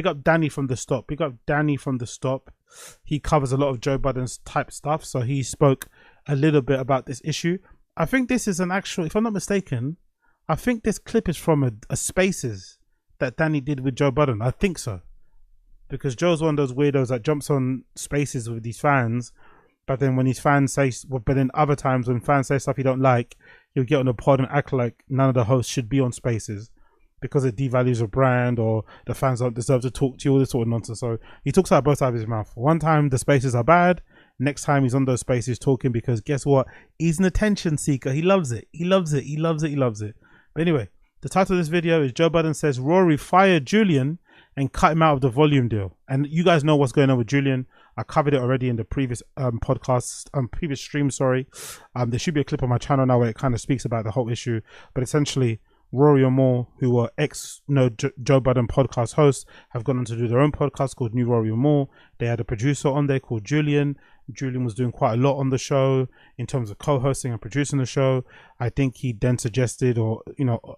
Big up Danny from the stop. Big up Danny from the stop. He covers a lot of Joe Budden's type stuff, so he spoke a little bit about this issue. I think this is an actual, if I'm not mistaken, I think this clip is from a Spaces that Danny did with Joe Budden. I think so. Because Joe's one of those weirdos that jumps on Spaces with these fans, but then when his fans say, but then other times when fans say stuff he don't like, he'll get on the pod and act like none of the hosts should be on Spaces because it devalues a brand or the fans don't deserve to talk to you, all this sort of nonsense. So he talks out both sides of his mouth. One time the Spaces are bad, next time he's on those Spaces talking because guess what? He's an attention seeker. He loves it. He loves it. He loves it. He loves it. But anyway, the title of this video is Joe Budden says Rory fired Julian and cut him out of the volume deal. And you guys know what's going on with Julian. I covered it already in the previous previous stream, sorry. There should be a clip on my channel now where it kind of speaks about the whole issue. But essentially, Rory and Mal, who were Joe Budden podcast hosts, have gone on to do their own podcast called New Rory and Mal. They had a producer on there called Julian. Julian was doing quite a lot on the show in terms of co-hosting and producing the show. I think he then suggested or,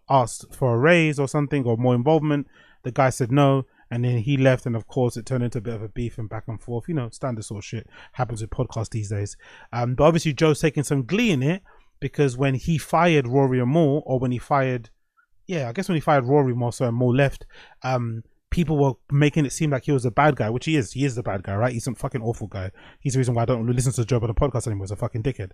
asked for a raise or something or more involvement. The guy said no. And then he left, and of course, it turned into a bit of a beef and back and forth. Standard sort of shit happens with podcasts these days. But obviously, Joe's taking some glee in it because when he fired Rory and Mal, or when he fired, I guess when he fired Rory more so and Mal left, people were making it seem like he was a bad guy, which he is. He is the bad guy, right? He's some fucking awful guy. He's the reason why I don't listen to Joe Budden podcast anymore. He's a fucking dickhead.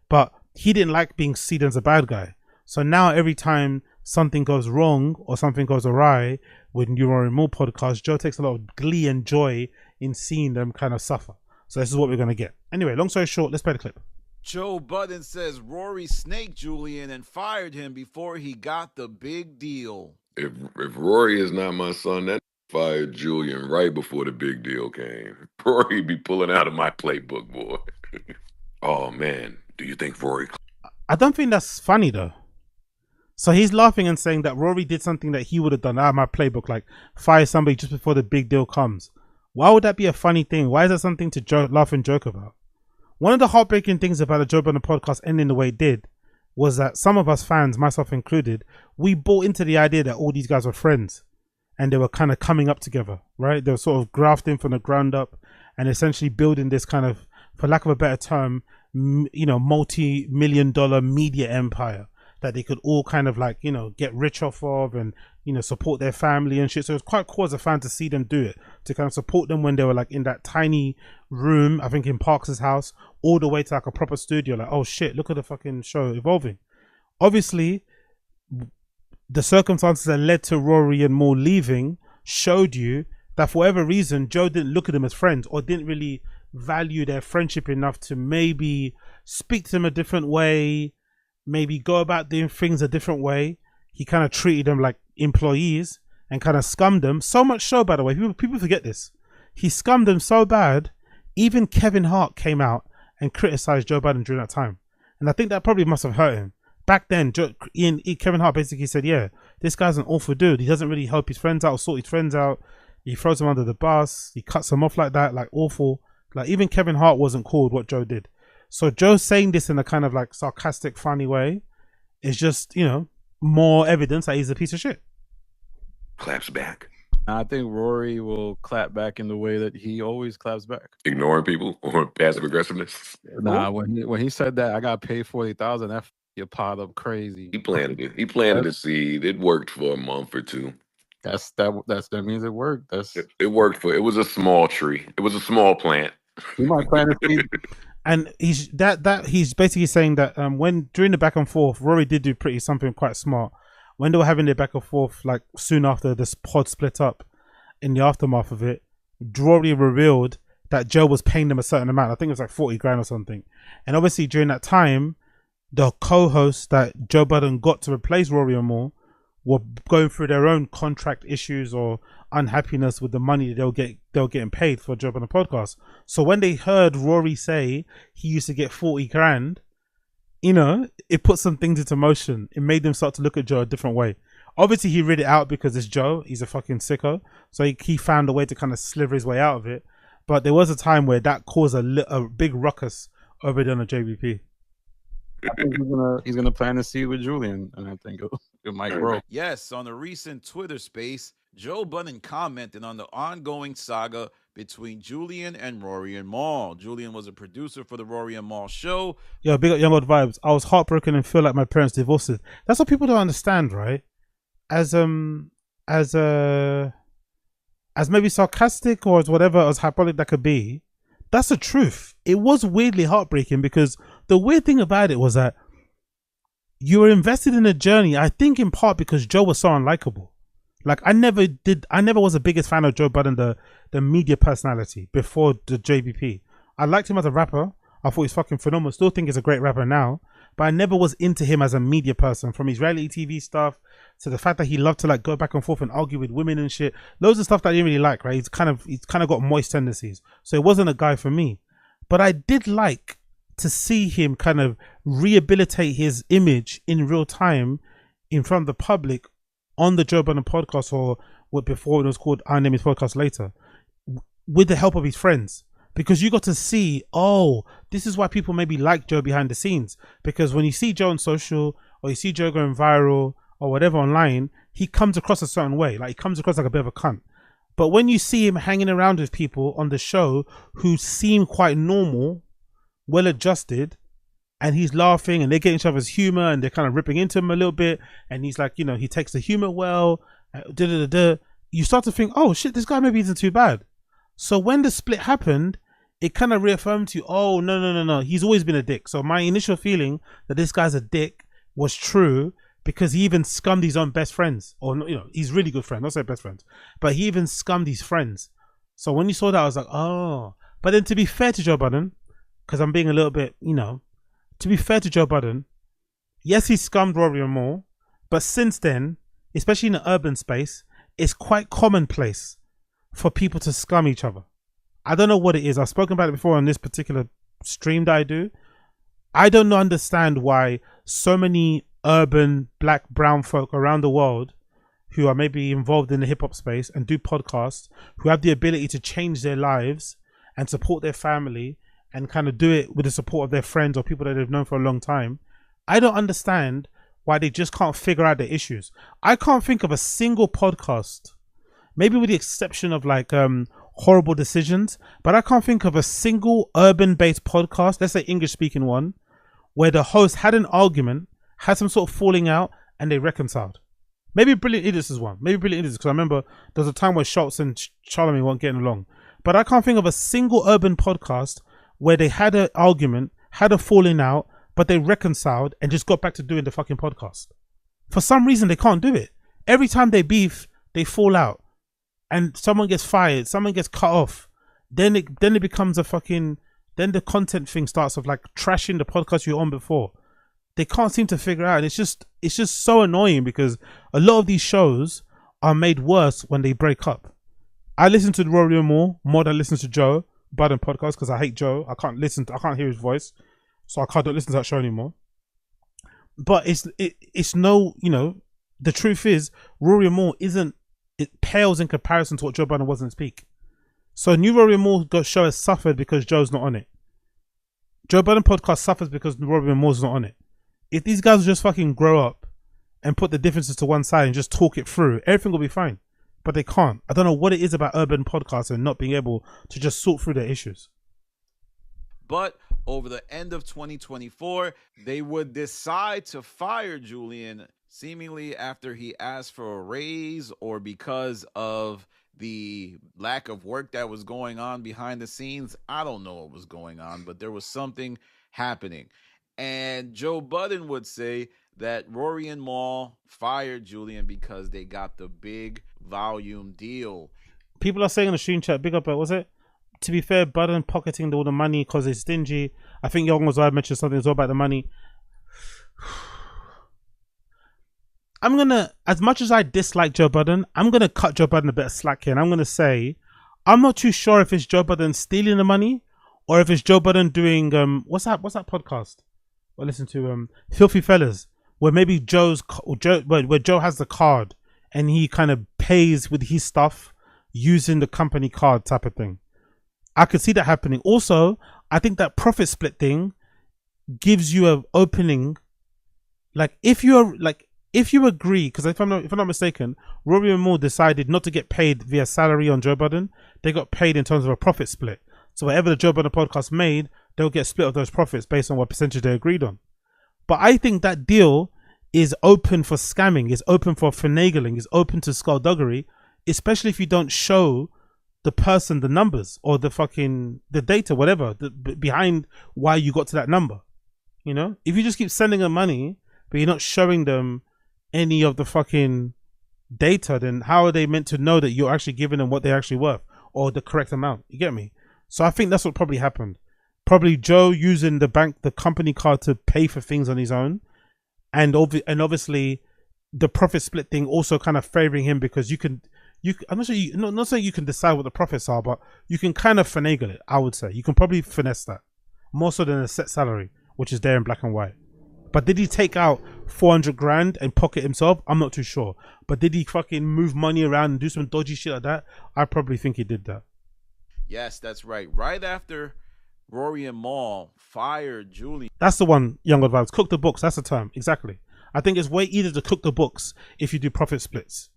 But he didn't like being seen as a bad guy. So now every time something goes wrong or something goes awry with New Rory and Mal podcast, Joe takes a lot of glee and joy in seeing them kind of suffer. So this is what we're going to get. Anyway, long story short, let's play the clip. Joe Budden says Rory snaked Julian and fired him before he got the big deal. If Rory is not my son, that fired Julian right before the big deal came. Rory be pulling out of my playbook, boy. Oh, man. Do you think Rory... I don't think that's funny, though. So he's laughing and saying that Rory did something that he would have done out of my playbook, like fire somebody just before the big deal comes. Why would that be a funny thing? Why is that something to laugh and joke about? One of the heartbreaking things about the Joe Budden podcast ending the way it did was that some of us fans, myself included, we bought into the idea that all these guys were friends and they were kind of coming up together, right? They were sort of grafting from the ground up and essentially building this kind of, for lack of a better term, multi-million-dollar media empire that they could all kind of like, get rich off of and, support their family and shit. So it was quite cool as a fan to see them do it, to kind of support them when they were like in that tiny room, I think in Parks' house, all the way to like a proper studio. Like, oh shit, look at the fucking show evolving. Obviously, the circumstances that led to Rory and Mal leaving showed you that for whatever reason, Joe didn't look at them as friends or didn't really value their friendship enough to maybe speak to them a different way, maybe go about doing things a different way. He kind of treated them like employees and kind of scummed them. So much so, by the way, people forget this. He scummed them so bad, even Kevin Hart came out and criticized Joe Budden during that time. And I think that probably must have hurt him. Back then, Kevin Hart basically said, yeah, this guy's an awful dude. He doesn't really help his friends out or sort his friends out. He throws them under the bus. He cuts them off like that, like awful. Like even Kevin Hart wasn't cool with what Joe did. So Joe saying this in a kind of like sarcastic, funny way is just, more evidence that he's a piece of shit. Claps back. I think Rory will clap back in the way that he always claps back. Ignoring people or passive aggressiveness? Nah, when he said that I got paid $40,000, that you piled up crazy. He planted it. He planted the seed. It worked for a month or two. That means it worked. It worked for. It was a small tree. It was a small plant. You might plant a seed. And he's basically saying that when during the back and forth, Rory did do something quite smart. When they were having their back and forth, like soon after this pod split up, in the aftermath of it, Rory revealed that Joe was paying them a certain amount. I think it was like 40 grand or something. And obviously during that time, the co-hosts that Joe Budden got to replace Rory and Mal were going through their own contract issues or unhappiness with the money they were getting paid for Joe Budden podcast. So when they heard Rory say he used to get 40 grand, it put some things into motion. It made them start to look at Joe a different way. Obviously he read it out because it's Joe. He's a fucking sicko. So he found a way to kind of sliver his way out of it. But there was a time where that caused a big ruckus over there on the JVP. I think he's gonna plant a seed with Julian, and I think it might grow. Yes, on a recent Twitter space, Joe Budden commented on the ongoing saga between Julian and Rory and Mal. Julian was a producer for the Rory and Mal show. Yo, big up Young Old Vibes. I was heartbroken and feel like my parents divorced. That's what people don't understand, right? As as maybe sarcastic or as whatever, as hyperbolic that could be, that's the truth. It was weirdly heartbreaking because the weird thing about it was that you were invested in a journey, I think in part because Joe was so unlikable. Like I never was the biggest fan of Joe Budden, the media personality before the JBP. I liked him as a rapper. I thought he's fucking phenomenal. Still think he's a great rapper now. But I never was into him as a media person, from his reality TV stuff to the fact that he loved to like go back and forth and argue with women and shit. Loads of stuff that I didn't really like, right? He's kind of got moist tendencies. So it wasn't a guy for me. But I did like to see him kind of rehabilitate his image in real time in front of the public on the Joe Budden podcast, or what before it was called I Name His Podcast Later, with the help of his friends. Because you got to see, oh, this is why people maybe like Joe behind the scenes. Because when you see Joe on social, or you see Joe going viral, or whatever online, he comes across a certain way. Like he comes across like a bit of a cunt. But when you see him hanging around with people on the show who seem quite normal, well adjusted, and he's laughing and they get each other's humor and they're kind of ripping into him a little bit, and he's like, you know, he takes the humor well, you start to think, oh shit, this guy maybe isn't too bad. So when the split happened, it kind of reaffirmed to you, oh no, he's always been a dick. So my initial feeling that this guy's a dick was true, because he even scummed his own best friends, or you know, he's really good friends, not say best friends, but he even scummed his friends. So when you saw that, I was like, oh. But then to be fair to Joe Budden, because I'm being a little bit, you know, to be fair to Joe Budden, yes, he scummed Rory and Mal, but since then, especially in the urban space, it's quite commonplace for people to scum each other. I don't know what it is. I've spoken about it before on this particular stream that I do. I don't understand why so many urban black, brown folk around the world who are maybe involved in the hip hop space and do podcasts, who have the ability to change their lives and support their family and kind of do it with the support of their friends or people that they've known for a long time. I don't understand why they just can't figure out the issues. I can't think of a single podcast, maybe with the exception of like Horrible Decisions, but I can't think of a single urban-based podcast, let's say English-speaking one, where the host had an argument, had some sort of falling out, and they reconciled. Maybe Brilliant Idiots is one. Maybe Brilliant Idiots, because I remember there was a time where Schultz and Charlemagne weren't getting along. But I can't think of a single urban podcast where they had an argument, had a falling out, but they reconciled and just got back to doing the fucking podcast. For some reason, they can't do it. Every time they beef, they fall out. And someone gets fired, someone gets cut off. Then it becomes a fucking... Then the content thing starts of like trashing the podcast you were on before. They can't seem to figure out. And it's just so annoying because a lot of these shows are made worse when they break up. I listen to Rory and Mal more than I listen to Joe Budden podcast because I hate Joe. I can't hear his voice, so I don't listen to that show anymore. But it's no, you know, the truth is Rory and Mal it pales in comparison to what Joe Budden was in his peak. So new Rory and Mal show has suffered because Joe's not on it. Joe Budden podcast suffers because Rory and Mal's not on it. If these guys will just fucking grow up and put the differences to one side and just talk it through, everything will be fine. But they can't. I don't know what it is about urban podcasts and not being able to just sort through their issues. But over the end of 2024, they would decide to fire Julian, seemingly after he asked for a raise or because of the lack of work that was going on behind the scenes. I don't know what was going on, but there was something happening. And Joe Budden would say that Rory and Mal fired Julian because they got the big volume deal. People are saying in the stream chat, big up, was it? To be fair, Budden pocketing all the money because he's stingy. I think Young was I mentioned something as well about the money. I'm gonna, as much as I dislike Joe Budden, I'm gonna cut Joe Budden a bit of slack here, and I'm gonna say I'm not too sure if it's Joe Budden stealing the money or if it's Joe Budden doing what's that podcast? I listen to Filthy Fellas, where maybe Joe has the card and he kind of pays with his stuff using the company card type of thing. I could see that happening. Also, I think that profit split thing gives you an opening. Like if you're like if you agree, because if I'm not mistaken, Rory and Mal decided not to get paid via salary on Joe Budden. They got paid in terms of a profit split. So whatever the Joe Budden podcast made, they'll get split of those profits based on what percentage they agreed on. But I think that deal is open for scamming, is open for finagling, is open to skullduggery, especially if you don't show the person the numbers or the data, whatever, behind why you got to that number. You know, if you just keep sending them money, but you're not showing them any of the fucking data, then how are they meant to know that you're actually giving them what they're actually worth or the correct amount? You get me? So I think that's what probably happened. Probably Joe using the company card to pay for things on his own, and obviously the profit split thing also kind of favoring him because I'm not sure not saying you can decide what the profits are, but you can kind of finagle it. I would say you can probably finesse that more so than a set salary, which is there in black and white. But did he take out 400 grand and pocket himself? I'm not too sure. But did he fucking move money around and do some dodgy shit like that? I probably think he did that. Yes, that's right. Right after Rory and Mal fired Julian. That's the one, Young Advice. Cook the books. That's the term. Exactly. I think it's way easier to cook the books if you do profit splits.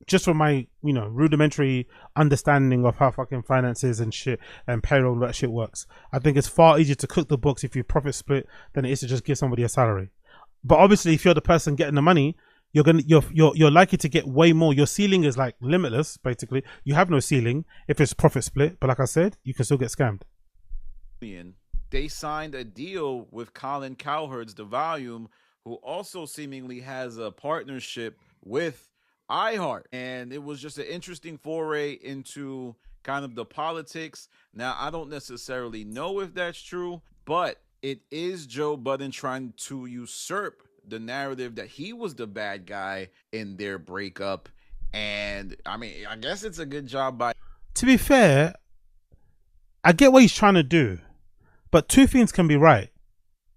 Just from my, rudimentary understanding of how fucking finances and shit and payroll and that shit works. I think it's far easier to cook the books if you profit split than it is to just give somebody a salary. But obviously, if you're the person getting the money, you're likely to get way more. Your ceiling is like limitless, basically. You have no ceiling if it's profit split. But like I said, you can still get scammed. They signed a deal with Colin Cowherd's The Volume, who also seemingly has a partnership with iHeart. And it was just an interesting foray into kind of the politics. Now, I don't necessarily know if that's true, but it is Joe Budden trying to usurp the narrative that he was the bad guy in their breakup. And I mean, I guess it's a good job by... To be fair, I get what he's trying to do, but two things can be right.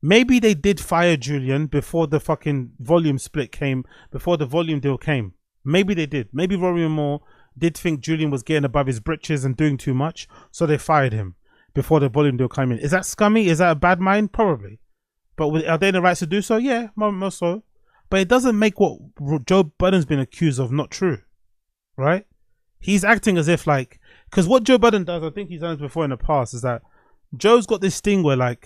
Maybe they did fire Julian before the fucking volume split came, before the volume deal came. Maybe they did. Maybe Rory and Mal did think Julian was getting above his britches and doing too much, so they fired him before the volume deal came in. Is that scummy? Is that a bad mind? Probably. But are they in the rights to do so? Yeah, most so. But it doesn't make what Joe Budden's been accused of not true, right? He's acting as if because what Joe Budden does, I think he's done this before in the past, is that Joe's got this thing where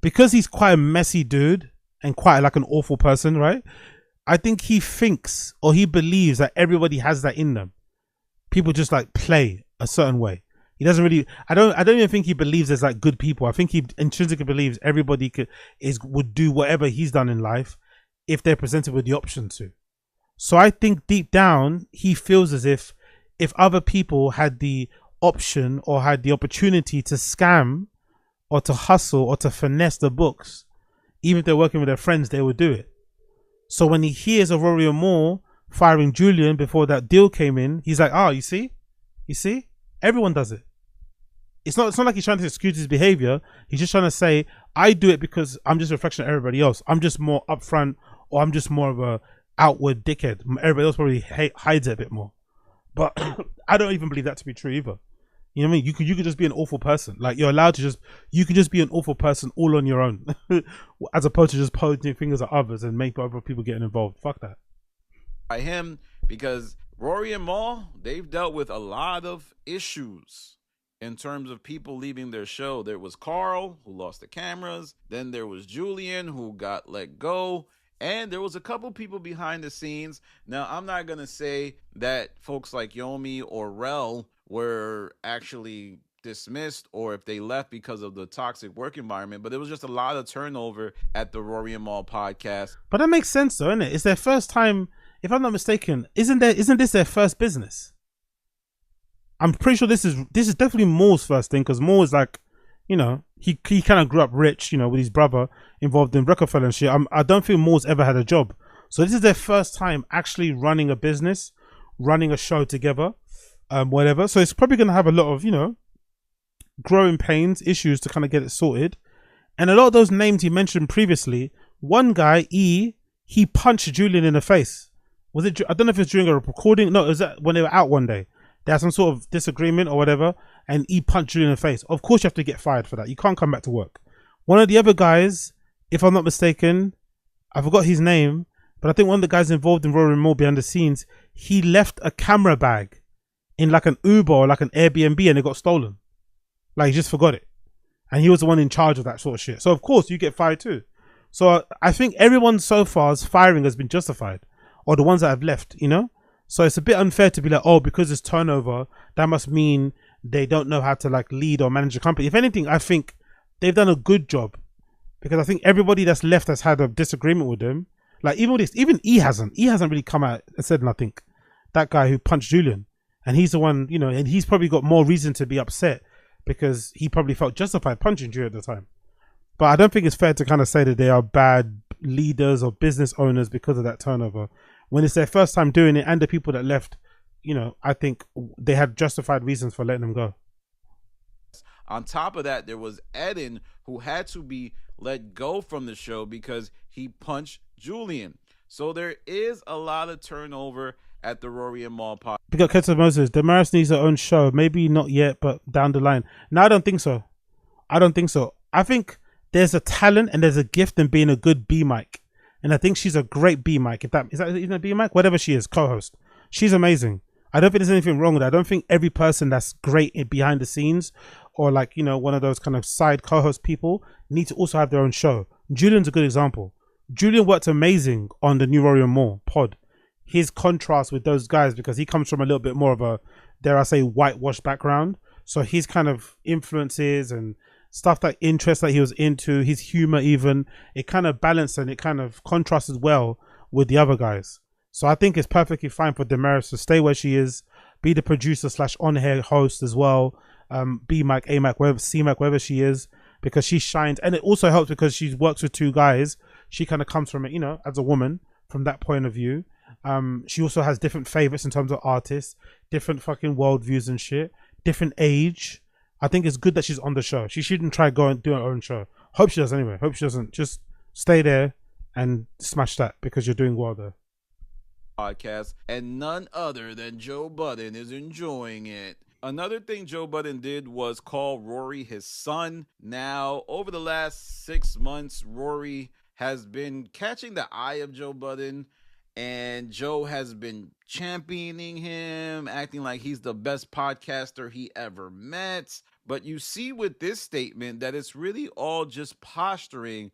because he's quite a messy dude and quite like an awful person, right? I think he thinks or he believes that everybody has that in them. People just play a certain way. He doesn't really. I don't even think he believes there's good people. I think he intrinsically believes everybody would do whatever he's done in life if they're presented with the option to. So I think deep down he feels as if other people had the option or had the opportunity to scam or to hustle or to finesse the books, even if they're working with their friends, they would do it. So when he hears of Rory and Mal firing Julian before that deal came in, he's like, "Oh, you see, everyone does it." It's not like he's trying to excuse his behavior. He's just trying to say, "I do it because I'm just a reflection of everybody else. I'm just more upfront, or I'm just more of a outward dickhead. Everybody else probably hides it a bit more." But I don't even believe that to be true either. You know what I mean? You could just be an awful person. You're allowed to you could just be an awful person all on your own, as opposed to just pointing fingers at others and make other people getting involved. Fuck that. By him, because Rory and Mal, they've dealt with a lot of issues in terms of people leaving their show. There was Carl, who lost the cameras. Then there was Julian, who got let go. And there was a couple people behind the scenes. Now, I'm not going to say that folks like Yomi or Rel were actually dismissed or if they left because of the toxic work environment, but there was just a lot of turnover at the Rory and Mal podcast. But that makes sense though, isn't it? It's their first time, if I'm not mistaken. Isn't this their first business? I'm pretty sure this is definitely Mal's first thing, because Mal is he kind of grew up rich, with his brother involved in Rockefeller and shit. I don't think Mal's ever had a job. So this is their first time actually running a business, running a show together, whatever. So it's probably going to have a lot of, growing pains, issues to kind of get it sorted. And a lot of those names he mentioned previously, one guy, he punched Julian in the face. Was it? I don't know if it was during a recording. No, it was when they were out one day. They had some sort of disagreement or whatever, and he punched Julian in the face. Of course you have to get fired for that. You can't come back to work. One of the other guys, if I'm not mistaken, I forgot his name, But I think one of the guys involved in Rory and Mal behind the scenes, he left a camera bag in like an Uber or like an Airbnb and it got stolen. Like he just forgot it. And he was the one in charge of that sort of shit. So of course you get fired too. So I think everyone so far's firing has been justified. Or the ones that have left, you know? So it's a bit unfair to be like, oh, because it's turnover, that must mean they don't know how to like lead or manage a company. If anything, I think they've done a good job. Because I think everybody that's left has had a disagreement with them. Like even with this, even E hasn't really come out and said nothing. That guy who punched Julian. And he's the one, you know, and he's probably got more reason to be upset because he probably felt justified punching Julian at the time. But I don't think it's fair to kind of say that they are bad leaders or business owners because of that turnover. When it's their first time doing it and the people that left, you know, I think they had justified reasons for letting them go. On top of that, there was Eden, who had to be let go from the show because he punched Julian. So there is a lot of turnover at the Rory and Mal podcast. We got Keta Moses. Damaris needs her own show. Maybe not yet, but down the line. No, I don't think so. I think there's a talent and there's a gift in being a good B mic. And I think she's a great B mic. Is that even a B mic? Whatever she is, co-host. She's amazing. I don't think there's anything wrong with that. I don't think every person that's great behind the scenes or like, you know, one of those kind of side co-host people need to also have their own show. Julian's a good example. Julian worked amazing on the new Rory and Mal pod. His contrast with those guys, because he comes from a little bit more of a, dare I say, whitewashed background. So his kind of influences and stuff, that interest that he was into, his humor even, it kind of balanced and it kind of contrasted well with the other guys. So I think it's perfectly fine for Damaris to stay where she is, be the producer / on-air host as well, B mic, A mic, wherever, C mic, wherever she is, because she shines. And it also helps because she works with two guys. She kind of comes from it, you know, as a woman from that point of view. She also has different favorites in terms of artists, different fucking worldviews and shit, different age. I think it's good that she's on the show. She shouldn't try go and do her own show. Hope she does anyway. Hope she doesn't. Just stay there and smash that because you're doing well there. Podcast, and none other than Joe Budden is enjoying it. Another thing Joe Budden did was call Rory his son. Now, over the last 6 months, Rory has been catching the eye of Joe Budden, and Joe has been championing him, acting like he's the best podcaster he ever met. But you see with this statement that it's really all just posturing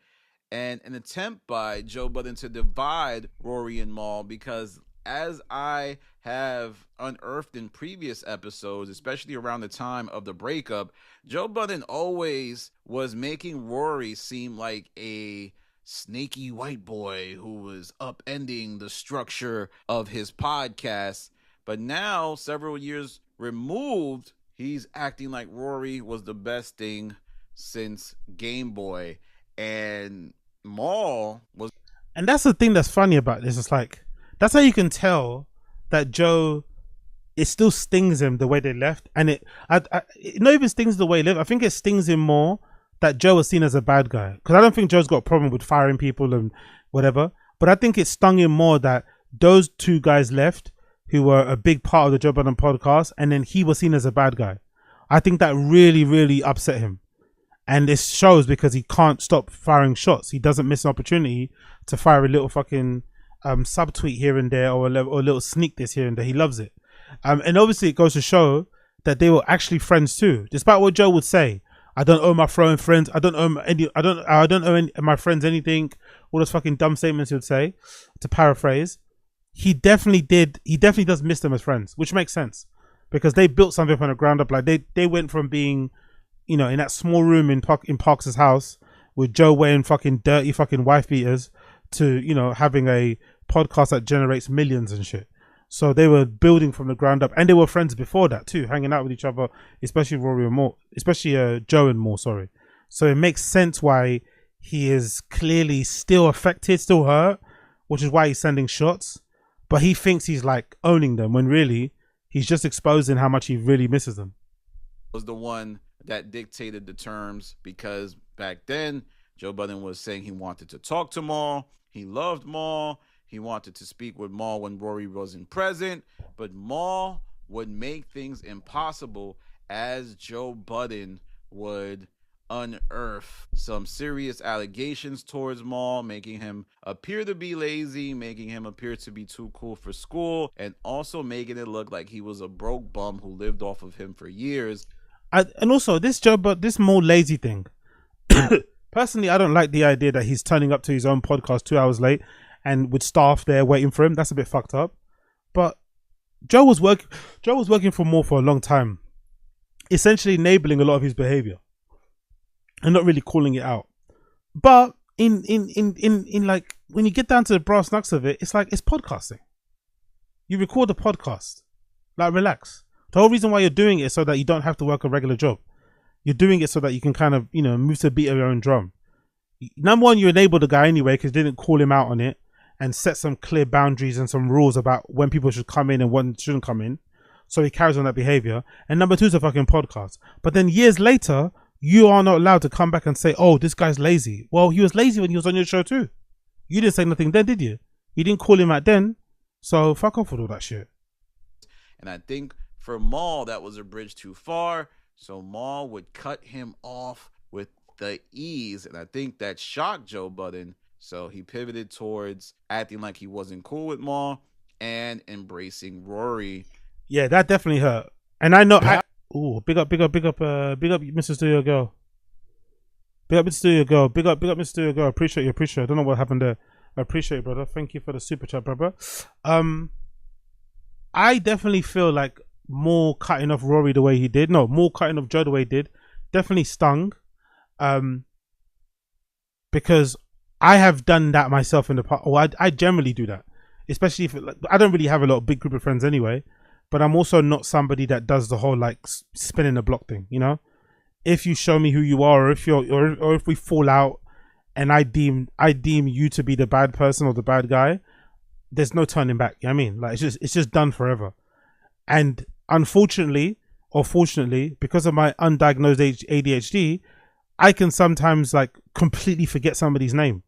and an attempt by Joe Budden to divide Rory and Mal, because as I have unearthed in previous episodes, especially around the time of the breakup, Joe Budden always was making Rory seem like a snaky white boy who was upending the structure of his podcast. But now, several years removed, he's acting like Rory was the best thing since Game Boy. And Mal was... And that's the thing that's funny about this. It's like, that's how you can tell that Joe, it still stings him the way they left. And it not even stings the way he left. I think it stings him more that Joe was seen as a bad guy. Because I don't think Joe's got a problem with firing people and whatever. But I think it stung him more that those two guys left who were a big part of the Joe Budden podcast, and then he was seen as a bad guy. I think that really, really upset him. And this shows because he can't stop firing shots. He doesn't miss an opportunity to fire a little fucking subtweet here and there, or a little sneak this here and there. He loves it. And obviously it goes to show that they were actually friends too. Despite what Joe would say, I don't owe my friends. I don't owe my friends anything. All those fucking dumb statements he would say, to paraphrase. He definitely did. He definitely does miss them as friends, which makes sense because they built something from the ground up. Like they went from being, you know, in that small room in Parks' house with Joe wearing fucking dirty fucking wife beaters to, you know, having a podcast that generates millions and shit. So they were building from the ground up, and they were friends before that too, hanging out with each other, especially Rory and Mal, especially Joe and Mal, sorry. So it makes sense why he is clearly still affected, still hurt, which is why he's sending shots. But he thinks he's like owning them when really he's just exposing how much he really misses them. Was the one that dictated the terms, because back then Joe Budden was saying he wanted to talk to Mal, he loved Mal, he wanted to speak with Mal when Rory wasn't present, but Mal would make things impossible as Joe Budden would unearth some serious allegations towards Mal, making him appear to be lazy, making him appear to be too cool for school, and also making it look like he was a broke bum who lived off of him for years. And also this this more lazy thing. Personally, I don't like the idea that he's turning up to his own podcast 2 hours late and with staff there waiting for him. That's a bit fucked up. But Joe was working for Mal for a long time, essentially enabling a lot of his behavior and not really calling it out. But in like when you get down to the brass knucks of it, it's like it's podcasting. You record a podcast. Like, relax. The whole reason why you're doing it is so that you don't have to work a regular job. You're doing it so that you can kind of, move to the beat of your own drum. Number one, you enable the guy anyway because you didn't call him out on it and set some clear boundaries and some rules about when people should come in and when shouldn't come in. So he carries on that behavior. And number two is a fucking podcast. But then years later, you are not allowed to come back and say, oh, this guy's lazy. Well, he was lazy when he was on your show too. You didn't say nothing then, did you? You didn't call him out then. So fuck off with all that shit. And I think for Mal, that was a bridge too far. So Mal would cut him off with the ease. And I think that shocked Joe Budden. So he pivoted towards acting like he wasn't cool with Mal and embracing Rory. Yeah, that definitely hurt. And I know... big up, Mr. Studio Girl. Big up, Mr. Studio Girl. Big up, Mr. Studio Girl. Appreciate you. I don't know what happened there. I appreciate it, brother. Thank you for the super chat, brother. I definitely feel like more cutting off Rory the way he did. No, more cutting off Joe the way he did. Definitely stung. Because I have done that myself in the past. Or I generally do that. Especially if I don't really have a lot of big group of friends anyway. But I'm also not somebody that does the whole like spinning the block thing, If you show me who you are, or if we fall out, and I deem you to be the bad person or the bad guy, there's no turning back. You know what I mean? Like it's just done forever. And unfortunately, or fortunately, because of my undiagnosed ADHD, I can sometimes like completely forget somebody's name.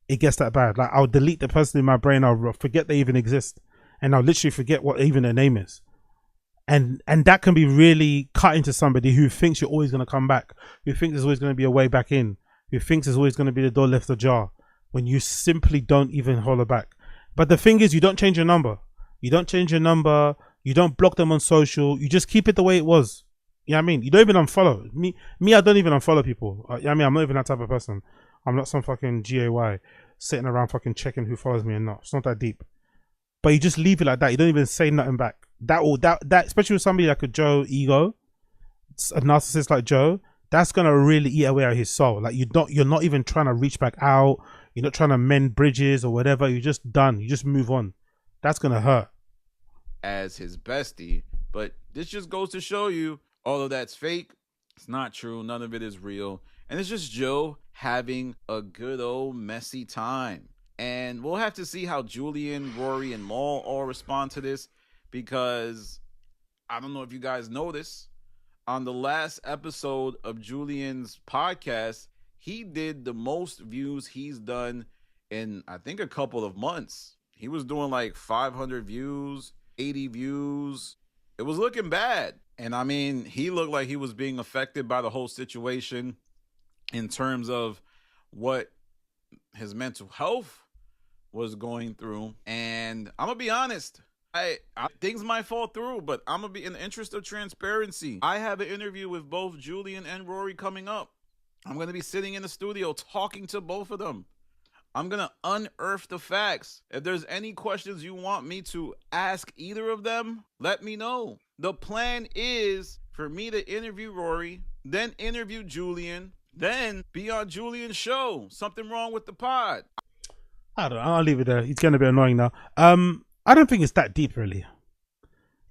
It gets that bad. Like I'll delete the person in my brain. I'll forget they even exist. And I'll literally forget what even their name is. And that can be really cutting to somebody who thinks you're always going to come back, who thinks there's always going to be a way back in, who thinks there's always going to be the door left ajar, when you simply don't even holler back. But the thing is, you don't change your number. You don't change your number. You don't block them on social. You just keep it the way it was. You know what I mean? You don't even unfollow. Me, I don't even unfollow people. You know what I mean? I'm not even that type of person. I'm not some fucking GAY sitting around fucking checking who follows me and not. It's not that deep. But you just leave it like that. You don't even say nothing back. That especially with somebody like a Joe ego, a narcissist like Joe, that's gonna really eat away at his soul. Like you're not even trying to reach back out. You're not trying to mend bridges or whatever. You're just done. You just move on. That's gonna hurt. As his bestie, but this just goes to show you, although that's fake, it's not true. None of it is real, and it's just Joe having a good old messy time. And we'll have to see how Julian, Rory, and Mal all respond to this, because I don't know if you guys know this. On the last episode of Julian's podcast, he did the most views he's done in, I think, a couple of months. He was doing like 500 views, 80 views. It was looking bad. And I mean, he looked like he was being affected by the whole situation in terms of what his mental health was going through. And I'm gonna be honest, I things might fall through, but I'm gonna be, in the interest of transparency, I have an interview with both Julian and Rory coming up. I'm gonna be sitting in the studio talking to both of them. I'm gonna unearth the facts. If there's any questions you want me to ask either of them, let me know. The plan is for me to interview Rory, then interview Julian, then be on Julian's show. Something wrong with the pod. I don't know. I'll leave it there. It's getting a bit annoying now. I don't think it's that deep, really.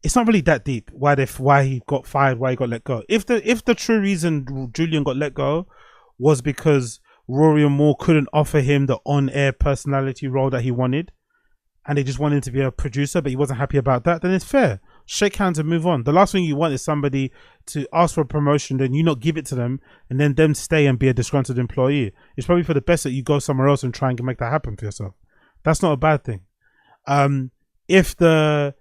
It's not really that deep. Why he got fired, why he got let go. If the true reason Julian got let go was because Rory and Mal couldn't offer him the on-air personality role that he wanted, and they just wanted him to be a producer, but he wasn't happy about that, then it's fair. Shake hands and move on. The last thing you want is somebody to ask for a promotion, then you not give it to them, and then them stay and be a disgruntled employee. It's probably for the best that you go somewhere else and try and make that happen for yourself. That's not a bad thing. If the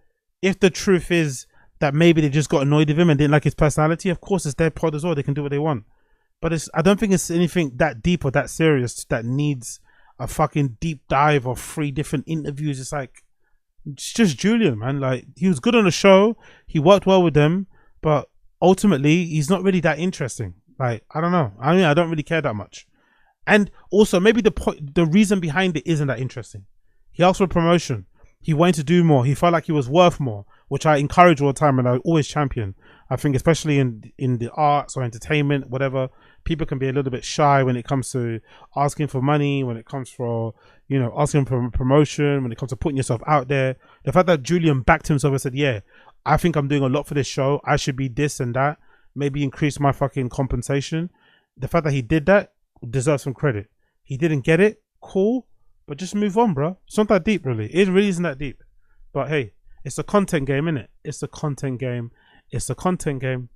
truth is that maybe they just got annoyed with him and didn't like his personality, of course it's their pod as well. They can do what they want. but I don't think it's anything that deep or that serious that needs a fucking deep dive of 3 different interviews. It's like, it's just Julian, man. Like, he was good on the show, he worked well with them, but ultimately he's not really that interesting. Like, I don't know. I mean, I don't really care that much. And also, maybe the reason behind it isn't that interesting. He asked for promotion. He wanted to do more. He felt like he was worth more, which I encourage all the time and I always champion. I think especially in the arts or entertainment, whatever, people can be a little bit shy when it comes to asking for money, when it comes for, you know, asking for promotion, when it comes to putting yourself out there. The fact that Julian backed himself and said, yeah, I think I'm doing a lot for this show. I should be this and that. Maybe increase my fucking compensation. The fact that he did that deserves some credit. He didn't get it, cool, but just move on, bro. It's not that deep, really. It really isn't that deep. But hey, it's a content game, innit? It's a content game. It's a content game.